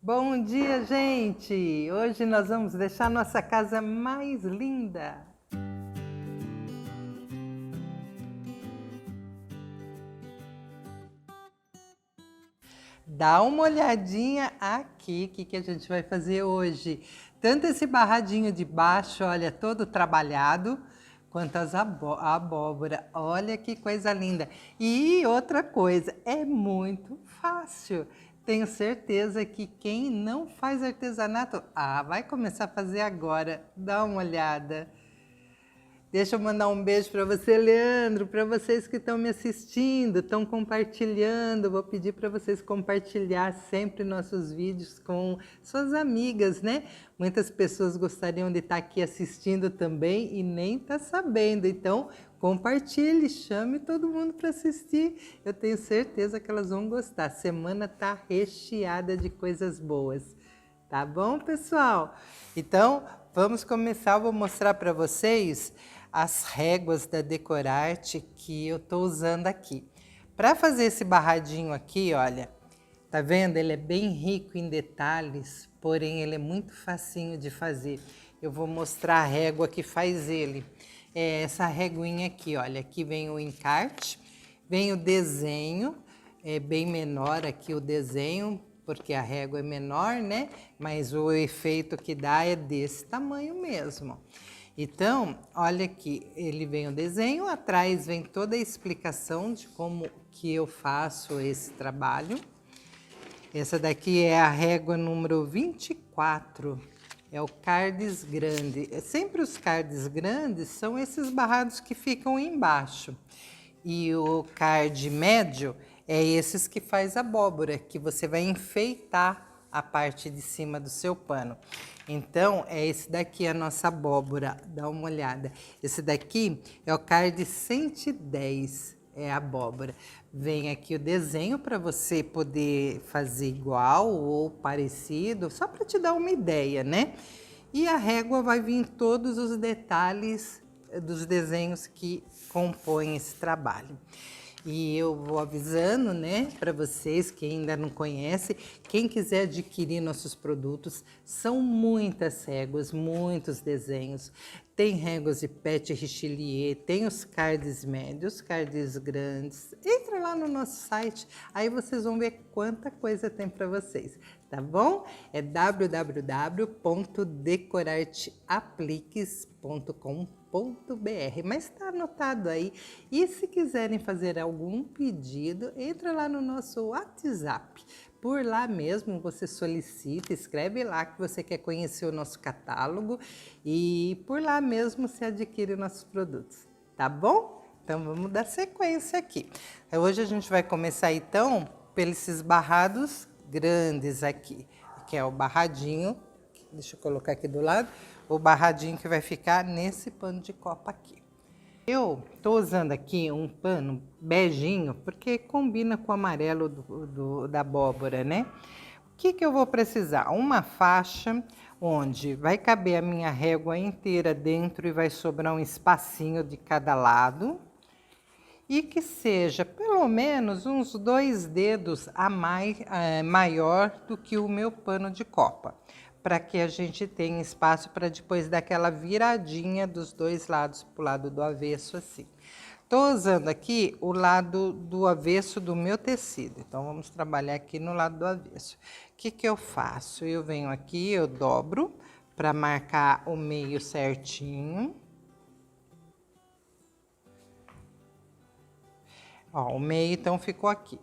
Bom dia, gente! Hoje nós vamos deixar nossa casa mais linda. Dá uma olhadinha aqui, o que a gente vai fazer hoje. Tanto esse barradinho de baixo, olha, todo trabalhado, quanto a abóbora. Olha que coisa linda. E outra coisa, é muito fácil. Tenho certeza que quem não faz artesanato, vai começar a fazer agora. Dá uma olhada. Deixa eu mandar um beijo para você, Leandro, para vocês que estão me assistindo, estão compartilhando. Vou pedir para vocês compartilhar sempre nossos vídeos com suas amigas, né? Muitas pessoas gostariam de estar aqui assistindo também e nem tá sabendo. Então, compartilhe, chame todo mundo para assistir. Eu tenho certeza que elas vão gostar. A semana tá recheada de coisas boas. Tá bom, pessoal? Então, vamos começar. Eu vou mostrar para vocês as réguas da Decorarte que eu tô usando aqui. Para fazer esse barradinho aqui, olha, tá vendo? Ele é bem rico em detalhes, porém ele é muito facinho de fazer. Eu vou mostrar a régua que faz ele. É essa reguinha aqui, olha, aqui vem o encarte, vem o desenho, é bem menor aqui o desenho, porque a régua é menor, né? Mas o efeito que dá é desse tamanho mesmo. Então, olha aqui, ele vem o desenho, atrás vem toda a explicação de como que eu faço esse trabalho. Essa daqui é a régua número 24, é o cardes grande. Sempre os cardes grandes são esses barrados que ficam embaixo. E o card médio é esses que faz abóbora, que você vai enfeitar a parte de cima do seu pano. Então, é esse daqui a nossa abóbora, dá uma olhada. Esse daqui é o card 110, é a abóbora. Vem aqui o desenho para você poder fazer igual ou parecido, só para te dar uma ideia, né? E a régua vai vir todos os detalhes dos desenhos que compõem esse trabalho. E eu vou avisando, né, para vocês que ainda não conhecem, quem quiser adquirir nossos produtos, são muitas réguas, muitos desenhos. Tem réguas de Pet Richelieu, tem os cards médios, cards grandes. Entra lá no nosso site, aí vocês vão ver quanta coisa tem para vocês, tá bom? É www.decorarteapliques.com.br, mas está anotado aí. E se quiserem fazer algum pedido, entra lá no nosso WhatsApp. Por lá mesmo você solicita, escreve lá que você quer conhecer o nosso catálogo e por lá mesmo você adquire nossos produtos, tá bom? Então vamos dar sequência aqui. Hoje a gente vai começar então pelos barrados grandes aqui, que é o barradinho, deixa eu colocar aqui do lado, o barradinho que vai ficar nesse pano de copa aqui. Eu tô usando aqui um pano beijinho, porque combina com o amarelo da abóbora, né? O que eu vou precisar? Uma faixa onde vai caber a minha régua inteira dentro e vai sobrar um espacinho de cada lado. E que seja pelo menos uns 2 dedos a mais, maior do que o meu pano de copa, para que a gente tenha espaço para depois dar aquela viradinha dos dois lados para o lado do avesso assim. Estou usando aqui o lado do avesso do meu tecido, então vamos trabalhar aqui no lado do avesso. O que eu faço? Eu venho aqui, eu dobro para marcar o meio certinho. Ó, o meio então ficou aqui.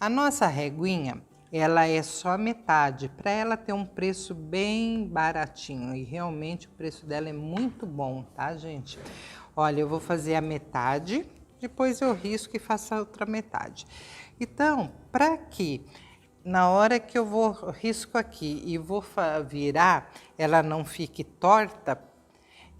A nossa reguinha, ela é só metade, para ela ter um preço bem baratinho. E realmente o preço dela é muito bom, tá, gente? Olha, eu vou fazer a metade, depois eu risco e faço a outra metade. Então, para que na hora que eu vou risco aqui e vou virar, ela não fique torta,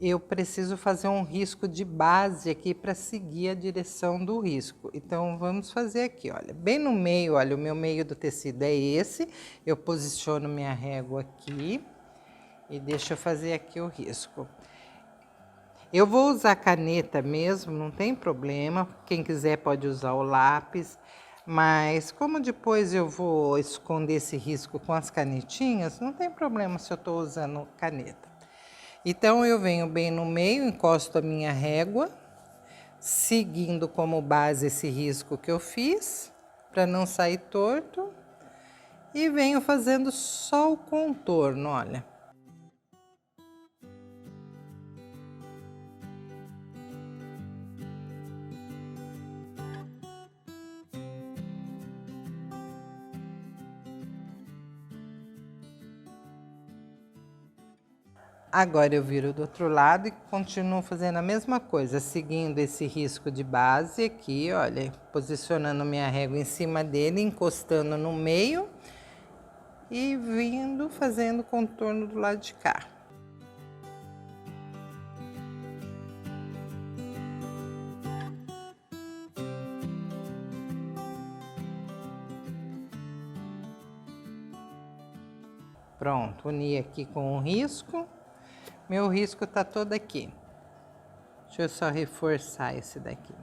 eu preciso fazer um risco de base aqui para seguir a direção do risco. Então, vamos fazer aqui, olha, bem no meio, olha, o meu meio do tecido é esse, eu posiciono minha régua aqui e deixa eu fazer aqui o risco. Eu vou usar caneta mesmo, não tem problema, quem quiser pode usar o lápis, Mas como depois eu vou esconder esse risco com as canetinhas, não tem problema se eu estou usando caneta. Então eu venho bem no meio, encosto a minha régua, seguindo como base esse risco que eu fiz, para não sair torto. E venho fazendo só o contorno, olha. Agora eu viro do outro lado e continuo fazendo a mesma coisa, seguindo esse risco de base aqui, olha, posicionando minha régua em cima dele, encostando no meio e vindo fazendo contorno do lado de cá. Pronto, uni aqui com o risco. Meu risco tá todo aqui. Deixa eu só reforçar esse daqui.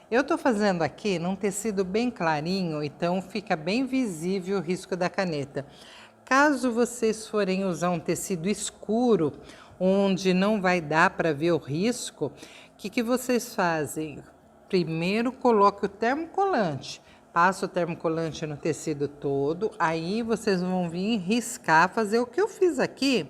Eu tô fazendo aqui num tecido bem clarinho, então fica bem visível o risco da caneta. Caso vocês forem usar um tecido escuro, onde não vai dar para ver o risco, o que vocês fazem? Primeiro coloque o termocolante. Passa o termocolante no tecido todo, aí vocês vão vir riscar, fazer o que eu fiz aqui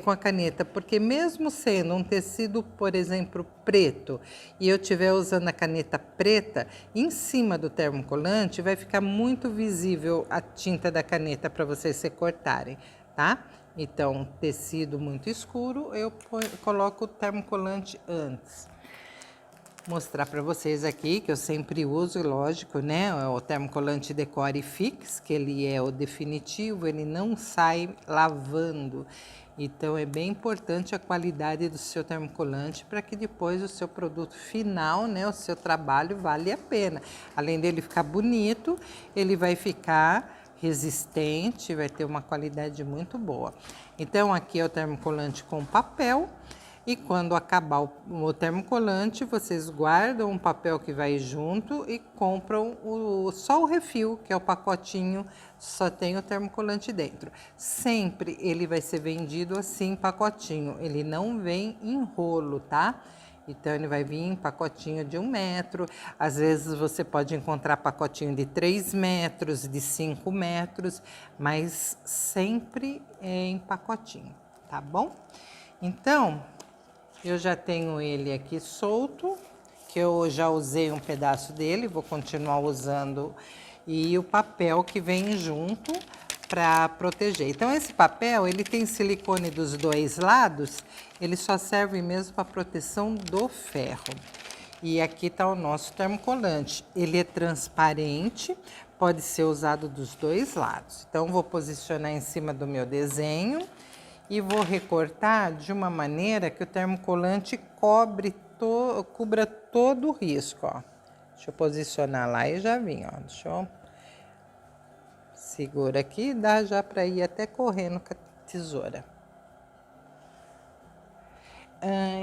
com a caneta, porque mesmo sendo um tecido, por exemplo, preto, e eu estiver usando a caneta preta, em cima do termocolante vai ficar muito visível a tinta da caneta para vocês recortarem, tá? Então, tecido muito escuro, eu coloco o termocolante antes. Mostrar para vocês aqui, que eu sempre uso, lógico, né? O termocolante Decore Fix, que ele é o definitivo, ele não sai lavando. Então, é bem importante a qualidade do seu termocolante para que depois o seu produto final, né? O seu trabalho vale a pena. Além dele ficar bonito, ele vai ficar resistente, vai ter uma qualidade muito boa. Então, aqui é o termocolante com papel. E quando acabar o termocolante, vocês guardam um papel que vai junto e compram só o refil, que é o pacotinho, só tem o termocolante dentro. Sempre ele vai ser vendido assim, pacotinho, ele não vem em rolo, tá? Então, ele vai vir em pacotinho de 1 metro, às vezes você pode encontrar pacotinho de 3 metros, de 5 metros, mas sempre é em pacotinho, tá bom? Então, eu já tenho ele aqui solto, que eu já usei um pedaço dele, vou continuar usando, e o papel que vem junto para proteger. Então, esse papel, ele tem silicone dos dois lados, ele só serve mesmo para proteção do ferro. E aqui está o nosso termocolante. Ele é transparente, pode ser usado dos dois lados. Então, vou posicionar em cima do meu desenho e vou recortar de uma maneira que o termocolante cubra todo o risco, ó. Deixa eu posicionar lá e já vim, ó. Deixa eu... Segura aqui, dá já para ir até correndo com a tesoura.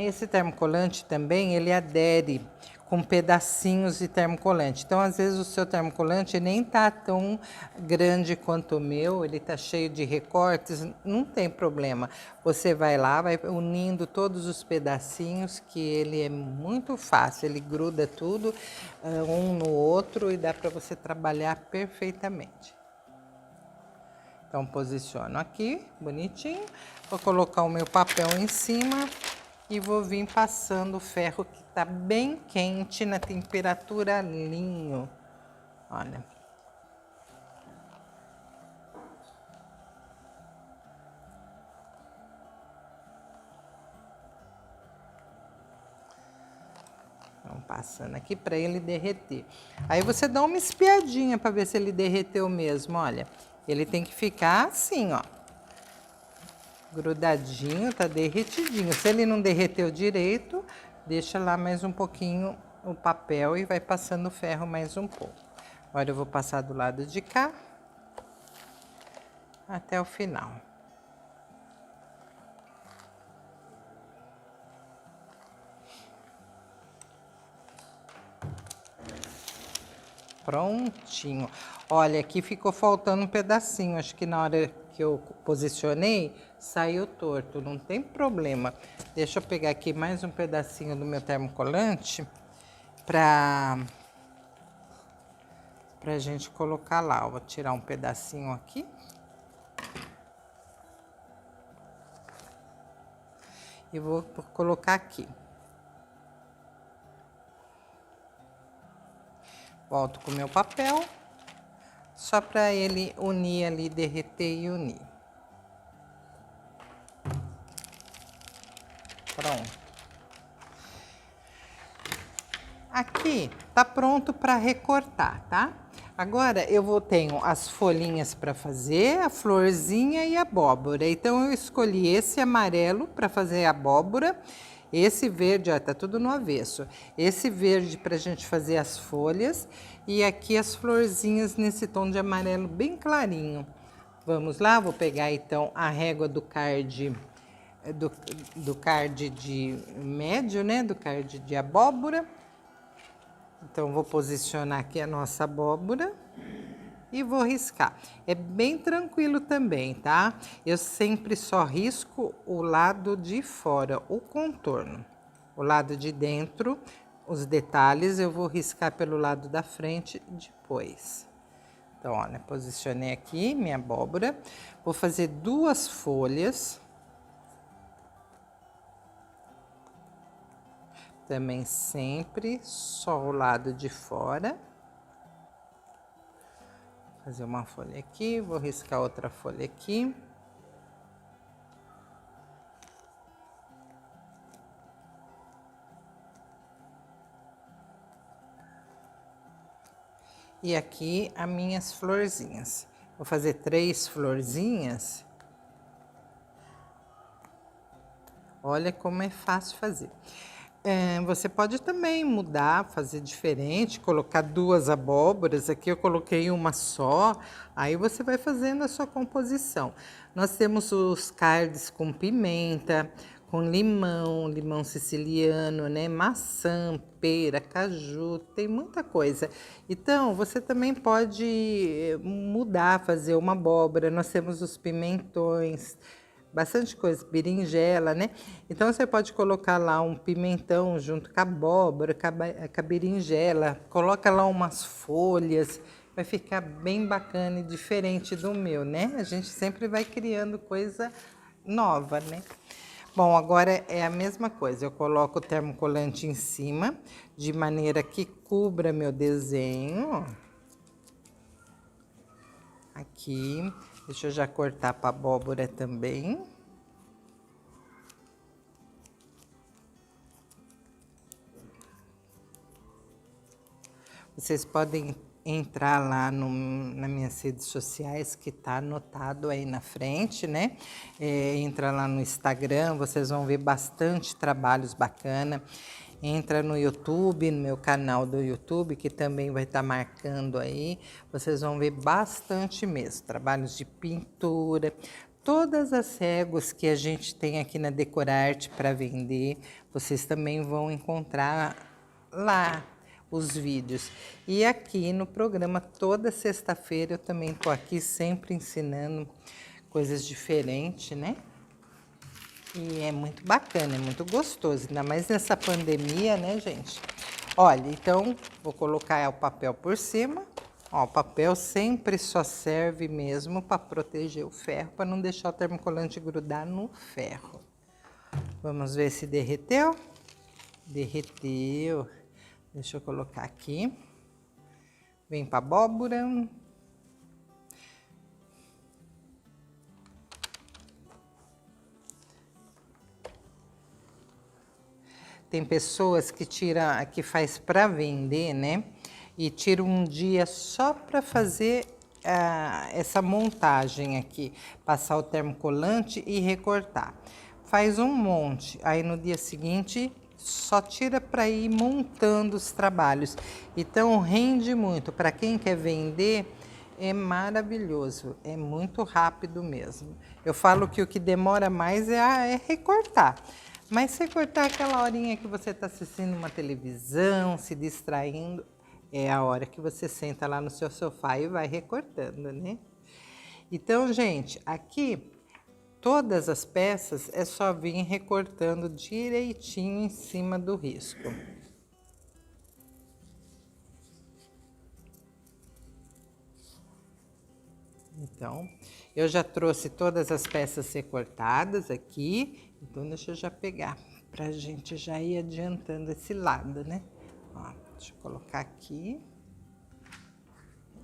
Esse termocolante também, ele adere com pedacinhos de termocolante. Então, às vezes, o seu termocolante nem tá tão grande quanto o meu, ele tá cheio de recortes, não tem problema. Você vai lá, vai unindo todos os pedacinhos, que ele é muito fácil, ele gruda tudo um no outro e dá para você trabalhar perfeitamente. Então, posiciono aqui, bonitinho, vou colocar o meu papel em cima e vou vir passando o ferro que tá bem quente na temperatura linho. Olha. Vamos passando aqui para ele derreter. Aí você dá uma espiadinha para ver se ele derreteu mesmo, olha. Ele tem que ficar assim, ó. Grudadinho, tá derretidinho. Se ele não derreteu direito, deixa lá mais um pouquinho o papel e vai passando o ferro mais um pouco. Agora eu vou passar do lado de cá até o final. Prontinho. Olha, aqui ficou faltando um pedacinho. Acho que na hora que eu posicionei, saiu torto. Não tem problema. Deixa eu pegar aqui mais um pedacinho do meu termocolante pra gente colocar lá. Eu vou tirar um pedacinho aqui. E vou colocar aqui. Volto com o meu papel, só para ele unir ali, derreter e unir. Pronto. Aqui tá pronto para recortar, tá? Agora tenho as folhinhas para fazer, a florzinha e a abóbora. Então eu escolhi esse amarelo para fazer a abóbora. Esse verde, ó, tá tudo no avesso. Esse verde pra gente fazer as folhas e aqui as florzinhas nesse tom de amarelo bem clarinho. Vamos lá, vou pegar então a régua do card, do card de médio, né? Do card de abóbora. Então vou posicionar aqui a nossa abóbora e vou riscar. É bem tranquilo também, tá? Eu sempre só risco o lado de fora, o contorno. O lado de dentro, os detalhes, eu vou riscar pelo lado da frente depois. Então, olha, posicionei aqui minha abóbora. Vou fazer 2 folhas. Também sempre só o lado de fora. Fazer uma folha aqui, vou riscar outra folha aqui. E aqui as minhas florzinhas. Vou fazer 3 florzinhas. Olha como é fácil fazer. Você pode também mudar, fazer diferente, colocar 2 abóboras. Aqui eu coloquei uma só, aí você vai fazendo a sua composição. Nós temos os cards com pimenta, com limão, limão siciliano, né? Maçã, pera, caju, tem muita coisa. Então, você também pode mudar, fazer uma abóbora. Nós temos os pimentões, bastante coisa, berinjela, né? Então, você pode colocar lá um pimentão junto com a abóbora, com a berinjela, coloca lá umas folhas, vai ficar bem bacana e diferente do meu, né? A gente sempre vai criando coisa nova, né? Bom, agora é a mesma coisa, eu coloco o termocolante em cima, de maneira que cubra meu desenho, ó. Aqui. Deixa eu já cortar para abóbora também. Vocês podem entrar lá nas minhas redes sociais, que tá anotado aí na frente, né? Entra lá no Instagram, vocês vão ver bastante trabalhos bacana. Entra no YouTube, no meu canal do YouTube, que também vai estar marcando aí. Vocês vão ver bastante mesmo, trabalhos de pintura, todas as réguas que a gente tem aqui na Decorarte para vender, vocês também vão encontrar lá os vídeos. E aqui no programa, toda sexta-feira, eu também tô aqui sempre ensinando coisas diferentes, né? E é muito bacana, é muito gostoso, ainda mais nessa pandemia, né, gente? Olha, então, vou colocar o papel por cima. Ó, o papel sempre só serve mesmo para proteger o ferro, para não deixar o termocolante grudar no ferro. Vamos ver se derreteu. Derreteu. Deixa eu colocar aqui. Vem para a abóbora. Tem pessoas que faz para vender, né? E tira um dia só para fazer essa montagem aqui, passar o termocolante e recortar. Faz um monte, aí no dia seguinte só tira para ir montando os trabalhos. Então rende muito. Para quem quer vender, é maravilhoso, é muito rápido mesmo. Eu falo que o que demora mais é recortar. Mas se cortar aquela horinha que você está assistindo uma televisão, se distraindo, é a hora que você senta lá no seu sofá e vai recortando, né? Então, gente, aqui todas as peças é só vir recortando direitinho em cima do risco. Então, eu já trouxe todas as peças recortadas aqui, então deixa eu já pegar pra gente já ir adiantando esse lado, né? Ó, deixa eu colocar aqui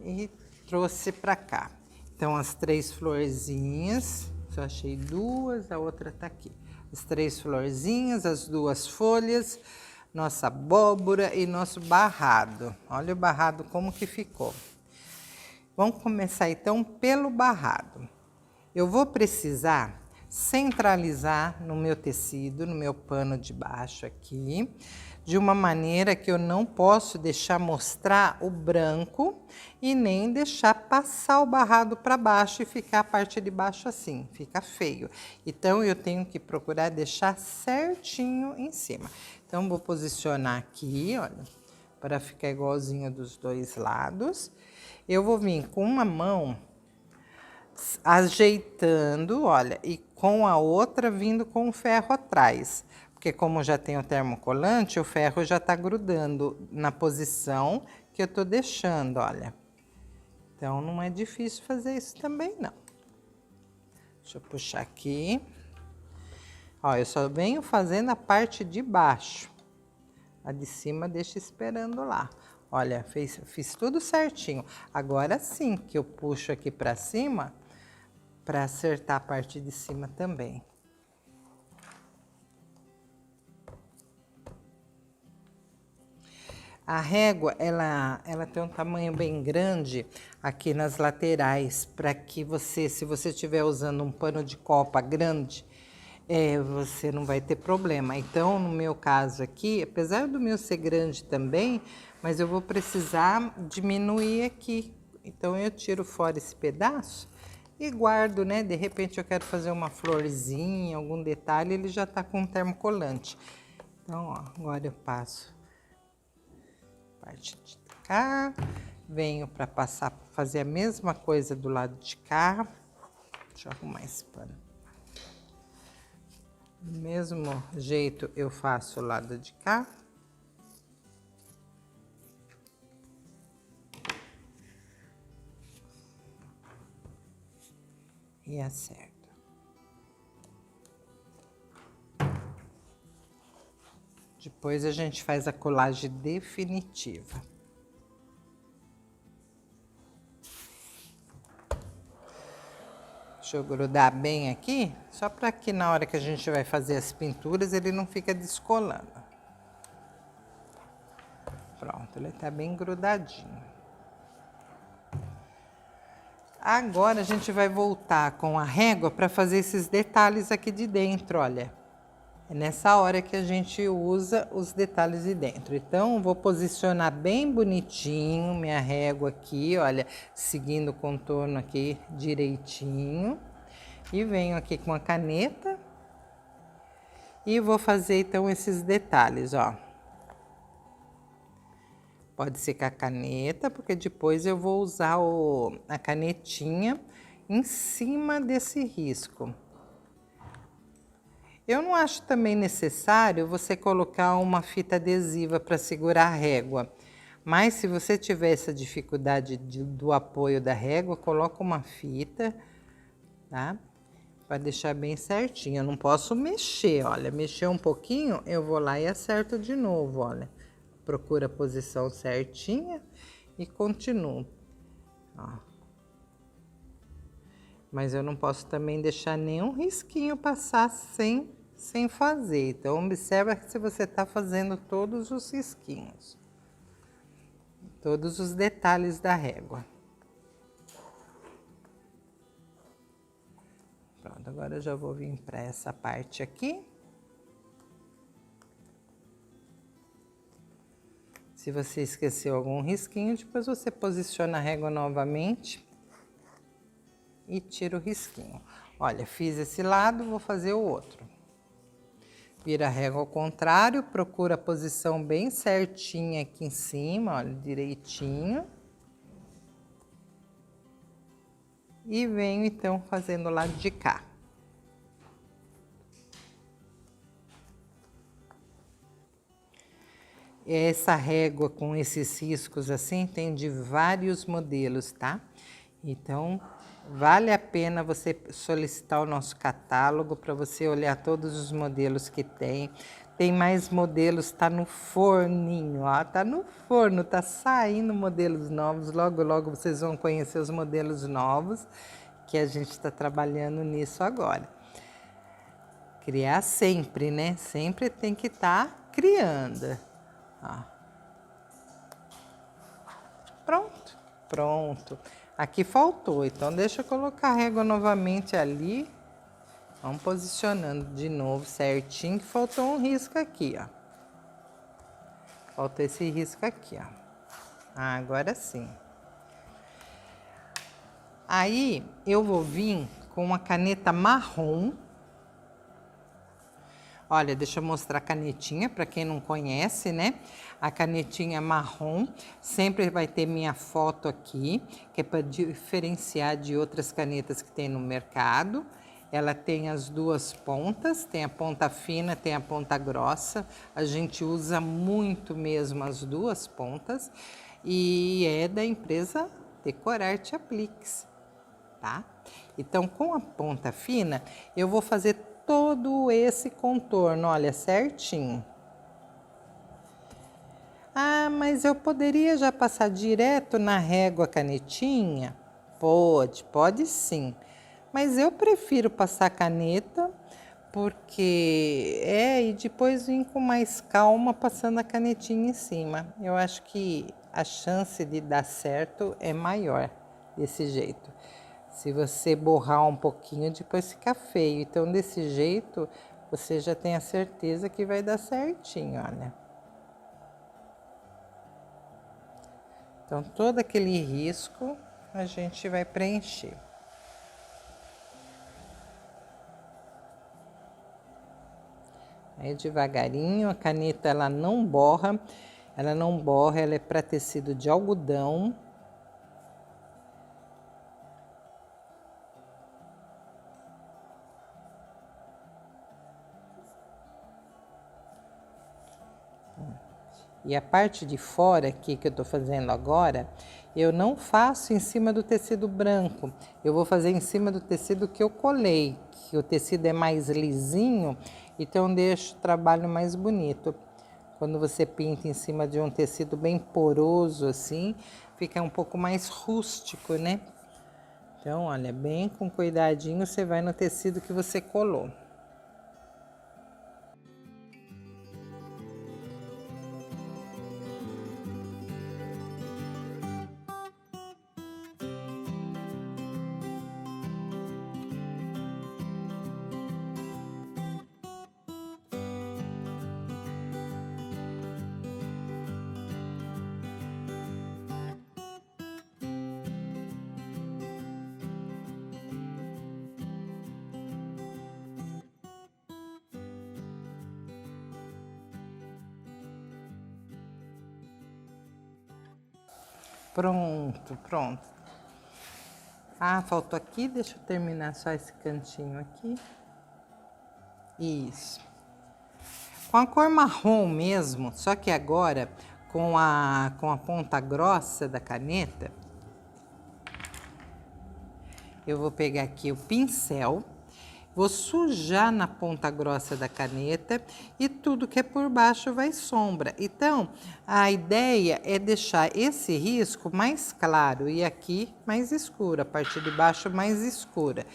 e trouxe pra cá. Então, as 3 florzinhas, só achei 2, a outra tá aqui. As 3 florzinhas, as 2 folhas, nossa abóbora e nosso barrado. Olha o barrado como que ficou. Vamos começar então pelo barrado. Eu vou precisar centralizar no meu tecido, no meu pano de baixo aqui, de uma maneira que eu não posso deixar mostrar o branco e nem deixar passar o barrado para baixo e ficar a parte de baixo assim, fica feio. Então, eu tenho que procurar deixar certinho em cima. Então, vou posicionar aqui, olha, para ficar igualzinho dos 2 lados. Eu vou vir com uma mão ajeitando, olha, e com a outra vindo com o ferro atrás. Porque como já tem o termocolante, o ferro já tá grudando na posição que eu tô deixando, olha. Então, não é difícil fazer isso também, não. Deixa eu puxar aqui. Ó, eu só venho fazendo a parte de baixo. A de cima deixa esperando lá. Olha, fiz tudo certinho. Agora sim que eu puxo aqui pra cima para acertar a parte de cima também. A régua, ela tem um tamanho bem grande aqui nas laterais, para que você, se você estiver usando um pano de copa grande, você não vai ter problema. Então, no meu caso aqui, apesar do meu ser grande também, mas eu vou precisar diminuir aqui. Então, eu tiro fora esse pedaço e guardo, né? De repente eu quero fazer uma florzinha, algum detalhe, ele já tá com termocolante. Então, ó, agora eu passo parte de cá, venho para passar, fazer a mesma coisa do lado de cá. Deixa eu arrumar esse pano. Do mesmo jeito eu faço o lado de cá. E acerto. Depois a gente faz a colagem definitiva. Deixa eu grudar bem aqui, só para que na hora que a gente vai fazer as pinturas ele não fica descolando. Pronto, ele tá bem grudadinho. Agora a gente vai voltar com a régua para fazer esses detalhes aqui de dentro, olha. É nessa hora que a gente usa os detalhes de dentro. Então, vou posicionar bem bonitinho minha régua aqui, olha, seguindo o contorno aqui direitinho. E venho aqui com a caneta e vou fazer então esses detalhes, ó. Pode ser com a caneta, porque depois eu vou usar a canetinha em cima desse risco. Eu não acho também necessário você colocar uma fita adesiva para segurar a régua. Mas se você tiver essa dificuldade do apoio da régua, coloca uma fita, tá? Para deixar bem certinho. Eu não posso mexer, olha. Mexer um pouquinho, eu vou lá e acerto de novo, olha. Procura a posição certinha e continuo. Ó. Mas eu não posso também deixar nenhum risquinho passar sem fazer. Então, observa que se você tá fazendo todos os risquinhos. Todos os detalhes da régua. Pronto, agora eu já vou vir para essa parte aqui. Se você esqueceu algum risquinho, depois você posiciona a régua novamente e tira o risquinho. Olha, fiz esse lado, vou fazer o outro. Vira a régua ao contrário, procura a posição bem certinha aqui em cima, olha, direitinho. E venho então fazendo o lado de cá. Essa régua com esses riscos assim tem de vários modelos, tá? Então, vale a pena você solicitar o nosso catálogo para você olhar todos os modelos que tem. Tem mais modelos, tá no forninho, ó, tá no forno, tá saindo modelos novos. Logo, logo vocês vão conhecer os modelos novos, que a gente está trabalhando nisso agora. Criar sempre, né? Sempre tem que estar criando. Ó. Pronto, pronto. Aqui faltou, então deixa eu colocar a régua novamente ali. Vamos posicionando de novo certinho, que faltou um risco aqui, ó. Faltou esse risco aqui, ó. Ah, agora sim. Aí, eu vou vir com uma caneta marrom. Olha, deixa eu mostrar a canetinha para quem não conhece, né? A canetinha marrom sempre vai ter minha foto aqui, que é para diferenciar de outras canetas que tem no mercado. Ela tem as duas pontas, tem a ponta fina, tem a ponta grossa. A gente usa muito mesmo as duas pontas e é da empresa Decorarte Apliques, tá? Então, com a ponta fina, eu vou fazer todo esse contorno, olha, certinho. Ah, mas eu poderia já passar direto na régua canetinha? Pode sim. Mas eu prefiro passar a caneta, porque e depois vir com mais calma passando a canetinha em cima. Eu acho que a chance de dar certo é maior desse jeito. Se você borrar um pouquinho, depois fica feio. Então, desse jeito, você já tem a certeza que vai dar certinho, olha. Então, todo aquele risco a gente vai preencher. Aí, devagarinho, a caneta, ela não borra, ela é para tecido de algodão. E a parte de fora aqui que eu tô fazendo agora, eu não faço em cima do tecido branco. Eu vou fazer em cima do tecido que eu colei, que o tecido é mais lisinho, então deixa o trabalho mais bonito. Quando você pinta em cima de um tecido bem poroso assim, fica um pouco mais rústico, né? Então, olha, bem com cuidadinho você vai no tecido que você colou. Pronto, pronto. Ah, faltou aqui, deixa eu terminar só esse cantinho aqui. Isso. Com a cor marrom mesmo, só que agora com a ponta grossa da caneta, eu vou pegar aqui o pincel, vou sujar na ponta grossa da caneta e tudo que é por baixo vai sombra. Então, a ideia é deixar esse risco mais claro e aqui mais escuro, a parte de baixo mais escura.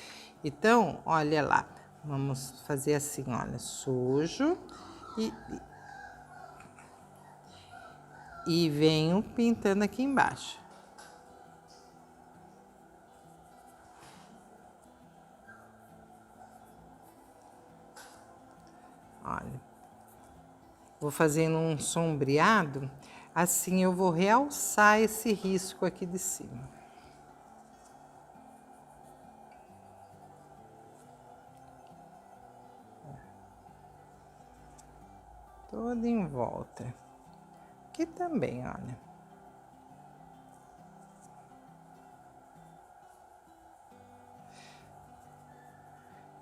Então, olha lá, vamos fazer assim, olha, sujo e venho pintando aqui embaixo. Olha, vou fazendo um sombreado, assim eu vou realçar esse risco aqui de cima. Toda em volta. Aqui também, olha.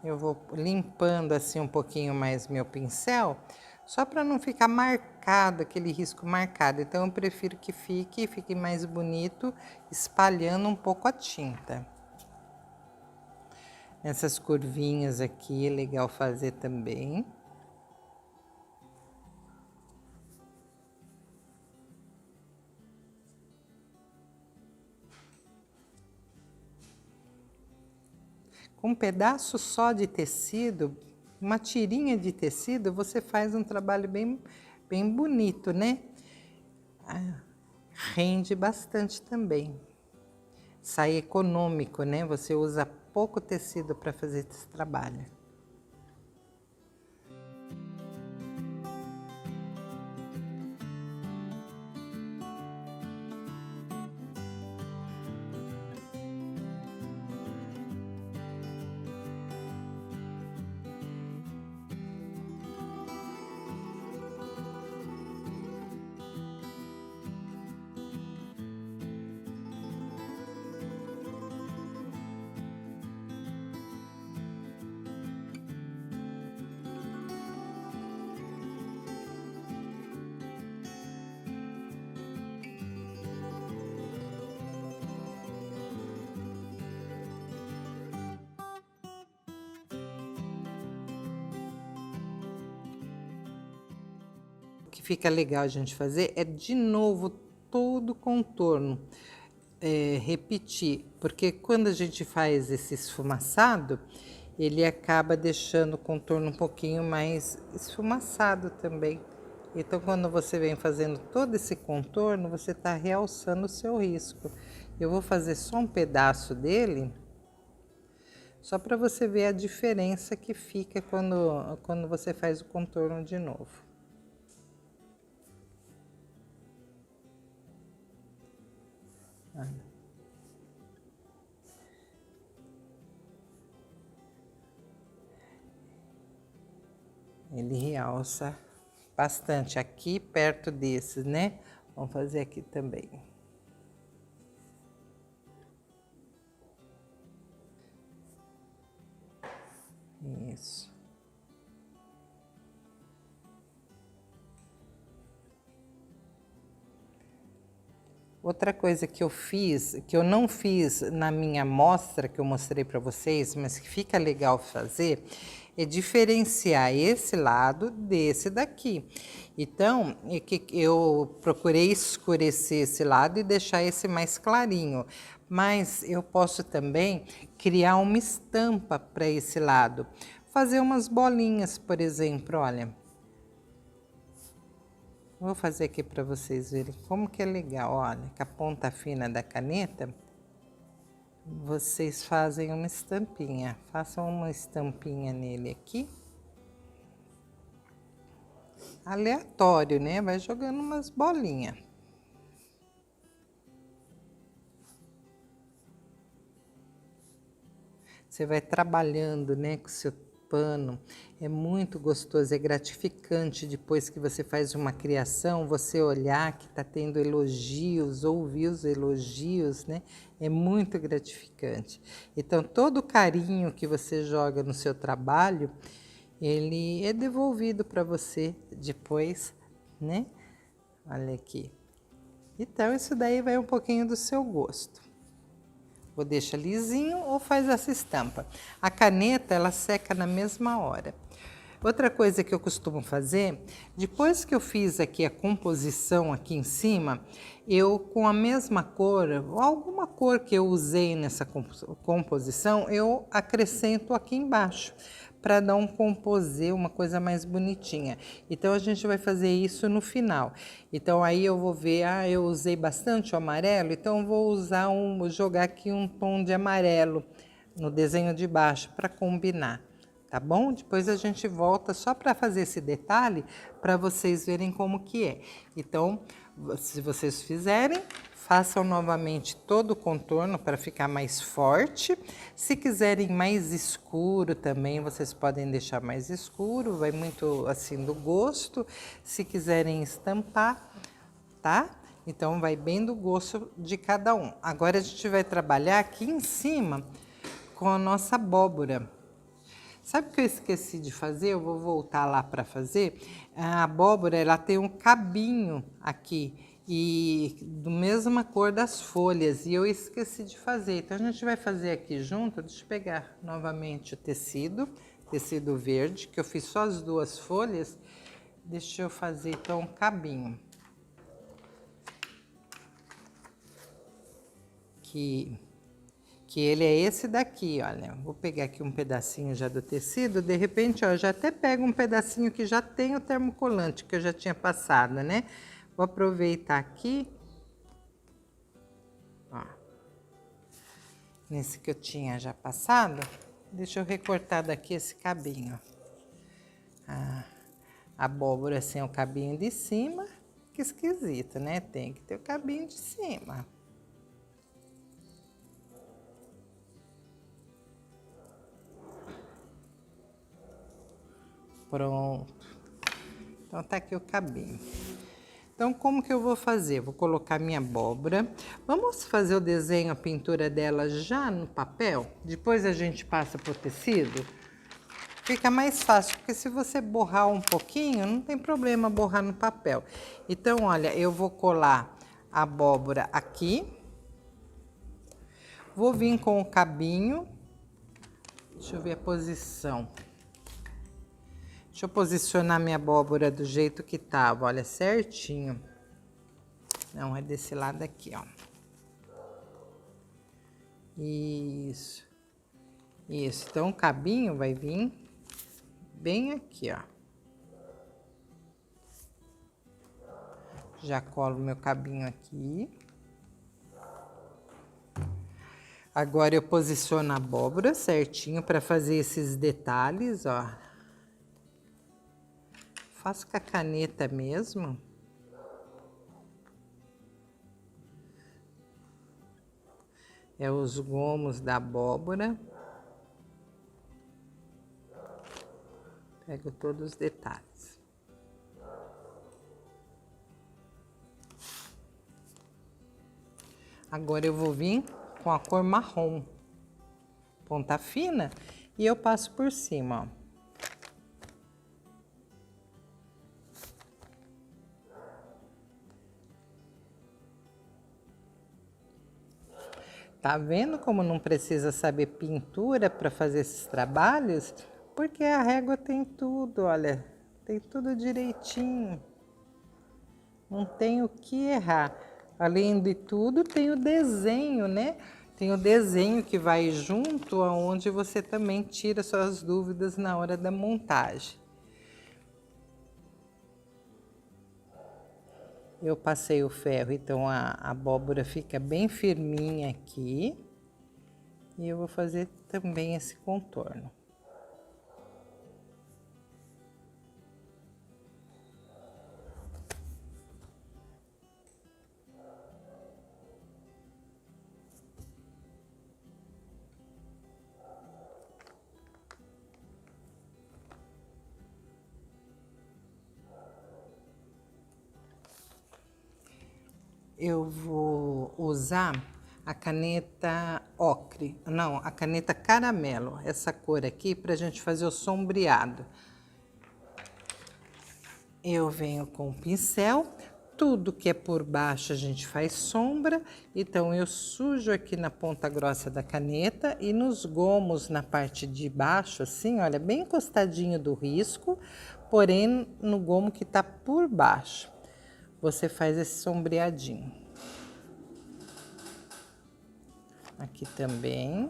Eu vou limpando assim um pouquinho mais meu pincel, só para não ficar marcado, aquele risco marcado. Então eu prefiro que fique mais bonito, espalhando um pouco a tinta. Essas curvinhas aqui é legal fazer também. Com um pedaço só de tecido, uma tirinha de tecido, você faz um trabalho bem bonito, né? Rende bastante também. Sai econômico, né? Você usa pouco tecido para fazer esse trabalho. O que fica legal a gente fazer é de novo todo o contorno, repetir, porque quando a gente faz esse esfumaçado, ele acaba deixando o contorno um pouquinho mais esfumaçado também. Então, quando você vem fazendo todo esse contorno, você está realçando o seu risco. Eu vou fazer só um pedaço dele, só para você ver a diferença que fica quando você faz o contorno de novo. Ele realça bastante aqui perto desses, né? Vamos fazer aqui também. Isso. Outra coisa que eu fiz, que eu não fiz na minha amostra, que eu mostrei para vocês, mas que fica legal fazer, é diferenciar esse lado desse daqui. Então, eu procurei escurecer esse lado e deixar esse mais clarinho. Mas eu posso também criar uma estampa para esse lado. Fazer umas bolinhas, por exemplo, olha. Vou fazer aqui para vocês verem como que é legal, olha, com a ponta fina da caneta, vocês fazem uma estampinha. Façam uma estampinha nele aqui. Aleatório, né? Vai jogando umas bolinhas. Você vai trabalhando, né, com o seu pano. É muito gostoso, é gratificante depois que você faz uma criação, você olhar que está tendo elogios, ouvir os elogios, né? É muito gratificante. Então, todo o carinho que você joga no seu trabalho, ele é devolvido para você depois, né? Olha aqui. Então, isso daí vai um pouquinho do seu gosto. Ou deixa lisinho ou faz essa estampa. A caneta, ela seca na mesma hora. Outra coisa que eu costumo fazer, depois que eu fiz aqui a composição aqui em cima, eu com a mesma cor, ou alguma cor que eu usei nessa composição, eu acrescento aqui embaixo, para dar um composê, uma coisa mais bonitinha. Então, a gente vai fazer isso no final. Então, aí eu vou ver, eu usei bastante o amarelo, então eu vou usar jogar aqui um tom de amarelo no desenho de baixo, para combinar, tá bom? Depois a gente volta só para fazer esse detalhe, para vocês verem como que é. Então, se vocês fizerem, Façam novamente todo o contorno para ficar mais forte. Se quiserem mais escuro também, vocês podem deixar mais escuro, vai muito assim do gosto. Se quiserem estampar, tá? Então vai bem do gosto de cada um. Agora a gente vai trabalhar aqui em cima com a nossa abóbora. Sabe o que eu esqueci de fazer? Eu vou voltar lá para fazer. A abóbora, ela tem um cabinho aqui e do mesma cor das folhas e eu esqueci de fazer. Então a gente vai fazer aqui junto. Deixa eu pegar novamente o tecido verde, que eu fiz só as duas folhas. Deixa eu fazer então um cabinho. Que ele é esse daqui, olha. Vou pegar aqui um pedacinho já do tecido, de repente, ó, já até pego um pedacinho que já tem o termocolante, que eu já tinha passado, né? Vou aproveitar aqui, ó. Nesse que eu tinha já passado, deixa eu recortar daqui esse cabinho. A abóbora sem o cabinho de cima, que esquisito, né? Tem que ter o cabinho de cima. Pronto. Então, tá aqui o cabinho. Então, como que eu vou fazer? Vou colocar minha abóbora. Vamos fazer o desenho, a pintura dela já no papel? Depois a gente passa pro tecido? Fica mais fácil, porque se você borrar um pouquinho, não tem problema borrar no papel. Então, olha, eu vou colar a abóbora aqui. Vou vir com o cabinho. Deixa eu ver a posição. Deixa eu posicionar minha abóbora do jeito que tava, olha, certinho. Não, é desse lado aqui, ó. Isso. Isso, então o cabinho vai vir bem aqui, ó. Já colo meu cabinho aqui. Agora eu posiciono a abóbora certinho para fazer esses detalhes, ó. Faço com a caneta mesmo. É os gomos da abóbora. Pego todos os detalhes. Agora eu vou vir com a cor marrom, ponta fina, e eu passo por cima, ó. Tá vendo como não precisa saber pintura para fazer esses trabalhos? Porque a régua tem tudo, olha, tem tudo direitinho. Não tem o que errar. Além de tudo, tem o desenho, né? Tem o desenho que vai junto, aonde você também tira suas dúvidas na hora da montagem. Eu passei o ferro, então a abóbora fica bem firminha aqui. E eu vou fazer também esse contorno. Eu vou usar a caneta ocre, não, a caneta caramelo, essa cor aqui, pra gente fazer o sombreado. Eu venho com o pincel, tudo que é por baixo a gente faz sombra, então eu sujo aqui na ponta grossa da caneta e nos gomos na parte de baixo, assim, olha, bem encostadinho do risco, porém no gomo que tá por baixo. Você faz esse sombreadinho. Aqui também.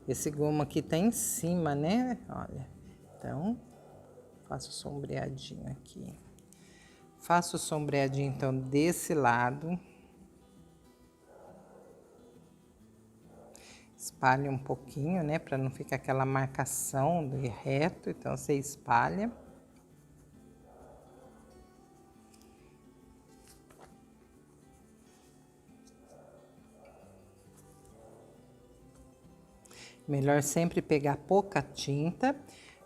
Esse gomo aqui tá em cima, né? Olha, então, faço sombreadinho aqui. Faço o sombreadinho, então, desse lado. Espalha um pouquinho, né? Pra não ficar aquela marcação do reto, então você espalha. Melhor sempre pegar pouca tinta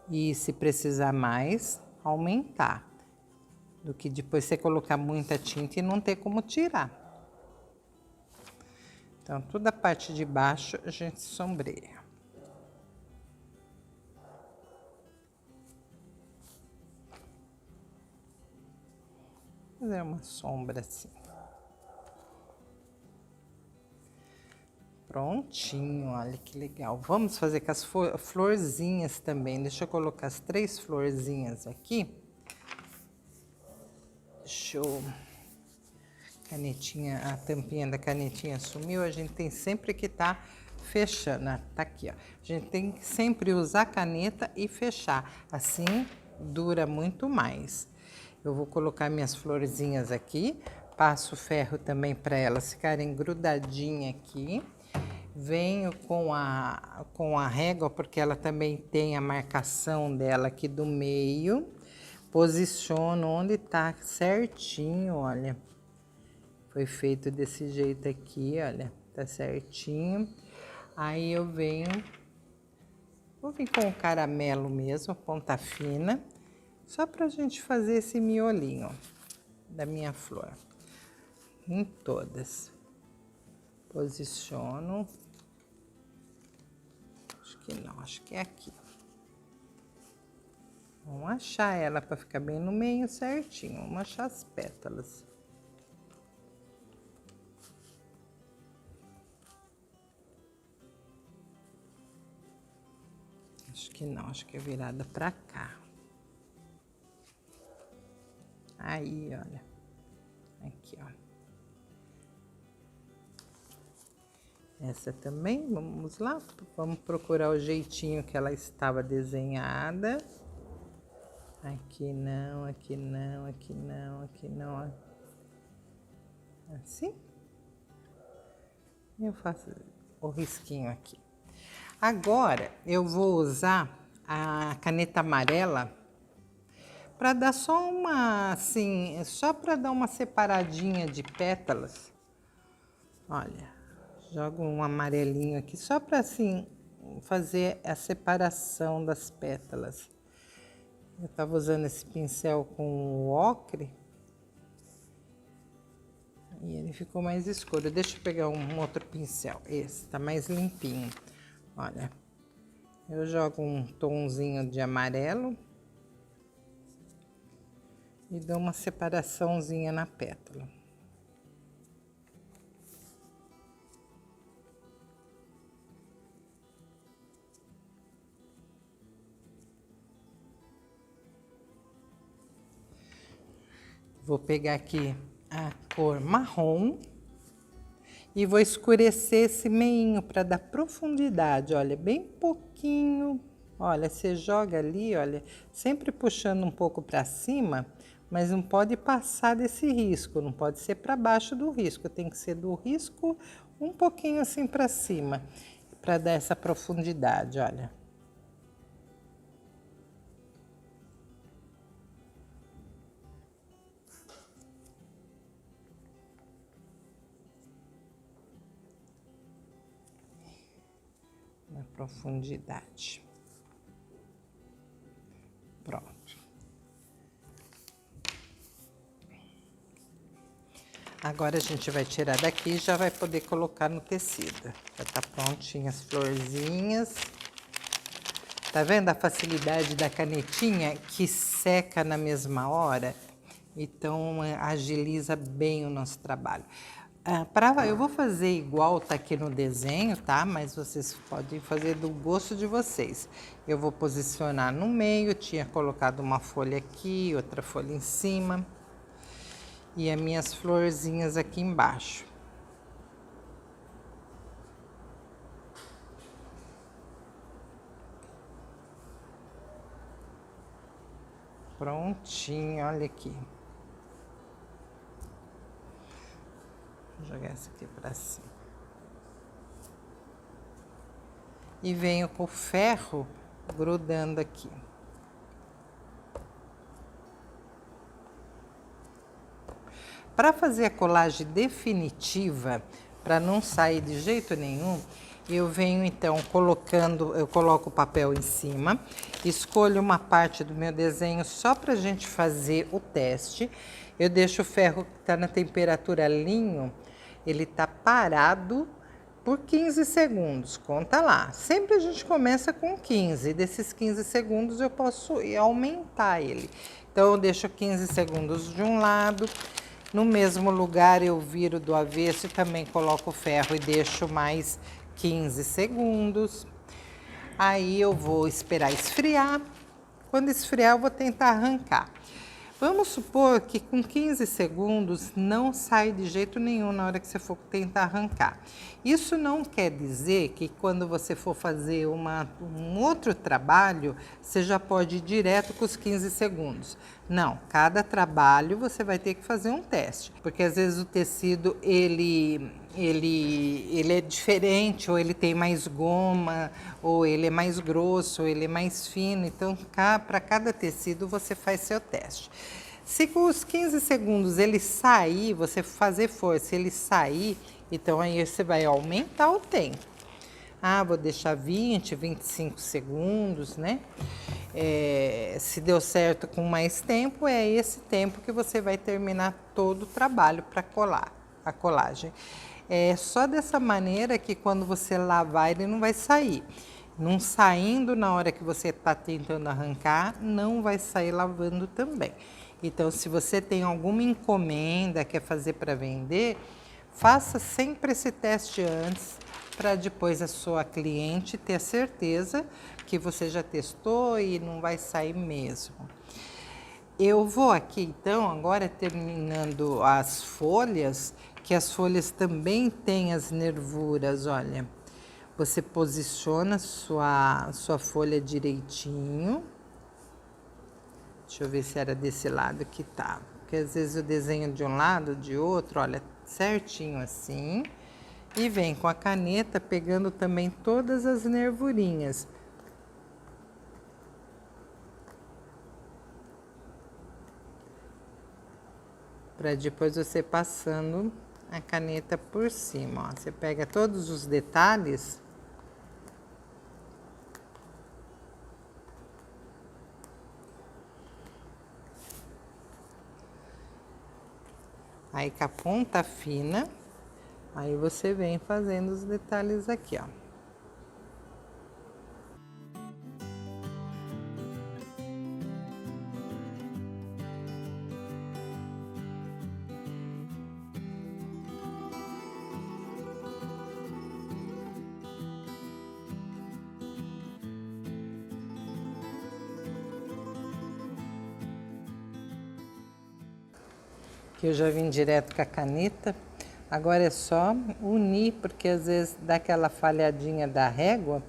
e, se precisar mais, aumentar, do que depois você colocar muita tinta e não ter como tirar. Então, toda a parte de baixo a gente sombreia. Fazer uma sombra assim. Prontinho, olha que legal. Vamos fazer com as florzinhas também. Deixa eu colocar as 3 florzinhas aqui. Deixa eu... Canetinha, a tampinha da canetinha sumiu, a gente tem sempre que tá fechando. Tá aqui, ó. A gente tem que sempre usar a caneta e fechar. Assim dura muito mais. Eu vou colocar minhas florzinhas aqui. Passo ferro também para elas ficarem grudadinhas aqui. Venho com a régua, porque ela também tem a marcação dela aqui do meio. Posiciono onde tá certinho, olha. Foi feito desse jeito aqui, olha. Tá certinho. Aí eu vou vir com o caramelo mesmo, ponta fina. Só pra gente fazer esse miolinho da minha flor. Em todas. Posiciono. Acho que não, acho que é aqui. Vamos achar ela para ficar bem no meio certinho. Vamos achar as pétalas. Acho que não, acho que é virada para cá. Aí, olha. Aqui, ó. Essa também, vamos lá, vamos procurar o jeitinho que ela estava desenhada. Aqui não, aqui não, aqui não, aqui não. Assim. Eu faço o risquinho aqui. Agora, eu vou usar a caneta amarela para dar só uma, assim, só para dar uma separadinha de pétalas. Olha. Jogo um amarelinho aqui, só para assim, fazer a separação das pétalas. Eu tava usando esse pincel com o ocre. E ele ficou mais escuro. Deixa eu pegar um outro pincel. Esse tá mais limpinho. Olha, eu jogo um tonzinho de amarelo. E dou uma separaçãozinha na pétala. Vou pegar aqui a cor marrom e vou escurecer esse meinho para dar profundidade, olha, bem pouquinho. Olha, você joga ali, olha, sempre puxando um pouco para cima, mas não pode passar desse risco, não pode ser para baixo do risco, tem que ser do risco um pouquinho assim para cima, para dar essa profundidade, olha. Profundidade. Pronto. Agora a gente vai tirar daqui e já vai poder colocar no tecido. Já tá prontinha as florzinhas. Tá vendo a facilidade da canetinha que seca na mesma hora? Então agiliza bem o nosso trabalho. Eu vou fazer igual tá aqui no desenho, tá? Mas vocês podem fazer do gosto de vocês. Eu vou posicionar no meio, tinha colocado uma folha aqui, outra folha em cima. E as minhas florzinhas aqui embaixo. Prontinho, olha aqui. Vou jogar essa aqui pra cima. E venho com o ferro grudando aqui. Para fazer a colagem definitiva, para não sair de jeito nenhum, Eu venho então colocando, eu coloco o papel em cima, escolho uma parte do meu desenho só pra gente fazer o teste. Eu deixo o ferro que tá na temperatura alinho, ele tá parado por 15 segundos, conta lá. Sempre a gente começa com 15, desses 15 segundos eu posso aumentar ele. Então eu deixo 15 segundos de um lado, no mesmo lugar eu viro do avesso e também coloco o ferro e deixo mais 15 segundos. Aí eu vou esperar esfriar. Quando esfriar, eu vou tentar arrancar. Vamos supor que com 15 segundos não sai de jeito nenhum na hora que você for tentar arrancar. Isso não quer dizer que quando você for fazer um outro trabalho, você já pode ir direto com os 15 segundos. Não, cada trabalho você vai ter que fazer um teste, porque às vezes o tecido ele é diferente, ou ele tem mais goma, ou ele é mais grosso, ou ele é mais fino. Então, para cada tecido você faz seu teste. Se com os 15 segundos ele sair, você fazer força, ele sair, então aí você vai aumentar o tempo. Ah, vou deixar 20, 25 segundos, né? Se deu certo com mais tempo, é esse tempo que você vai terminar todo o trabalho para colar a colagem. É só dessa maneira que quando você lavar ele não vai sair. Não saindo na hora que você está tentando arrancar, não vai sair lavando também. Então, se você tem alguma encomenda, quer fazer para vender, faça sempre esse teste antes, para depois a sua cliente ter certeza que você já testou e não vai sair mesmo. Eu vou aqui então, agora terminando as folhas, que as folhas também têm as nervuras, olha. Você posiciona sua folha direitinho. Deixa eu ver se era desse lado que tá. Porque às vezes eu desenho de um lado, de outro, olha, certinho assim. E vem com a caneta pegando também todas as nervurinhas. Para depois você passando a caneta por cima, ó. Você pega todos os detalhes. Aí com a ponta fina, aí você vem fazendo os detalhes aqui, ó. Que eu já vim direto com a caneta. Agora é só unir, porque às vezes dá aquela falhadinha da régua.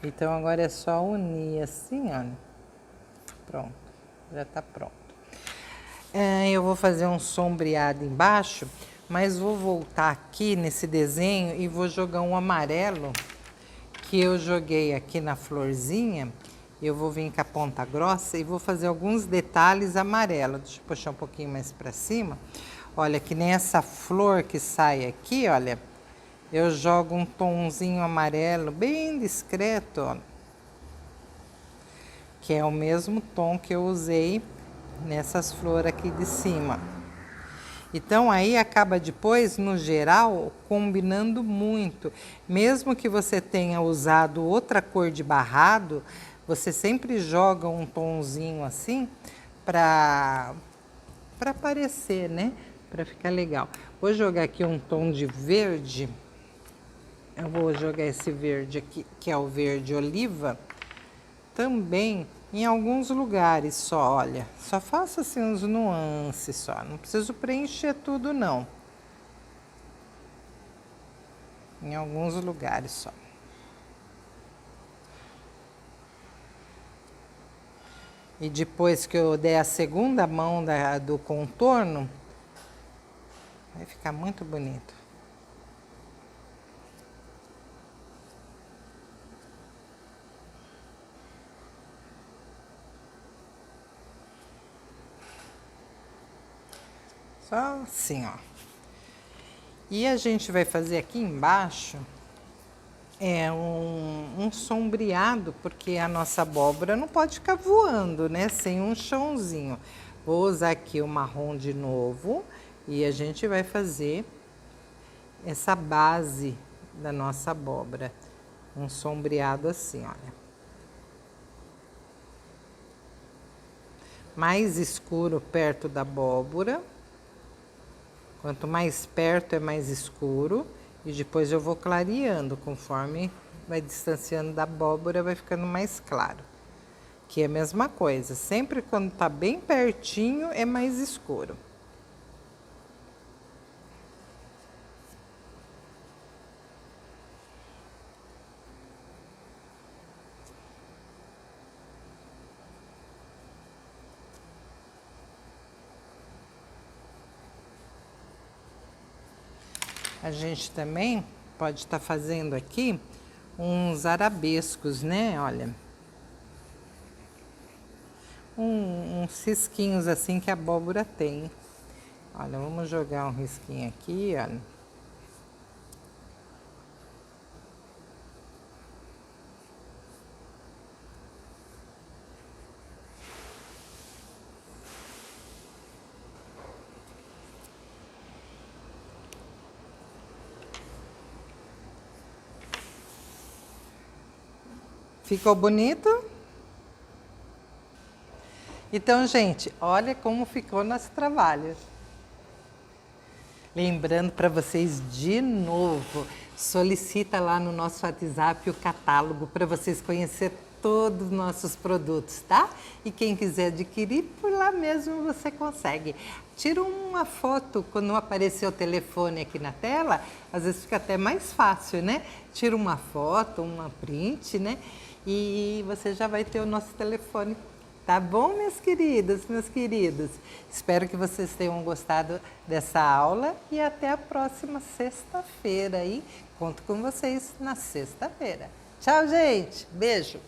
Então agora é só unir assim, ó. Pronto, já tá pronto. Eu vou fazer um sombreado embaixo, mas vou voltar aqui nesse desenho e vou jogar um amarelo que eu joguei aqui na florzinha. Eu vou vir com a ponta grossa e vou fazer alguns detalhes amarelos. Deixa eu puxar um pouquinho mais para cima. Olha, que nem essa flor que sai aqui, olha. Eu jogo um tomzinho amarelo bem discreto, ó. Que é o mesmo tom que eu usei nessas flores aqui de cima. Então, aí acaba depois, no geral, combinando muito. Mesmo que você tenha usado outra cor de barrado, você sempre joga um tomzinho assim para aparecer, né? Para ficar legal. Vou jogar aqui um tom de verde. Eu vou jogar esse verde aqui, que é o verde oliva, também em alguns lugares só, olha. Só faço assim uns nuances só, não preciso preencher tudo não. Em alguns lugares só. E depois que eu der a segunda mão do contorno, vai ficar muito bonito. Só assim, ó. E a gente vai fazer aqui embaixo É um sombreado, porque a nossa abóbora não pode ficar voando, né? Sem um chãozinho. Vou usar aqui o marrom de novo e a gente vai fazer essa base da nossa abóbora. Um sombreado assim, olha. Mais escuro perto da abóbora. Quanto mais perto é mais escuro. E depois eu vou clareando, conforme vai distanciando da abóbora, vai ficando mais claro. Que é a mesma coisa, sempre quando tá bem pertinho é mais escuro. A gente também pode estar fazendo aqui uns arabescos, né? Olha. Uns risquinhos assim que a abóbora tem. Olha, vamos jogar um risquinho aqui, olha. Ficou bonito? Então, gente, olha como ficou nosso trabalho. Lembrando para vocês de novo, solicita lá no nosso WhatsApp o catálogo para vocês conhecer todos os nossos produtos, tá? E quem quiser adquirir, por lá mesmo você consegue. Tira uma foto quando aparecer o telefone aqui na tela, às vezes fica até mais fácil, né? Tira uma foto, uma print, né? E você já vai ter o nosso telefone. Tá bom, minhas queridas, meus queridos? Espero que vocês tenham gostado dessa aula e até a próxima sexta-feira aí. Conto com vocês na sexta-feira. Tchau, gente. Beijo.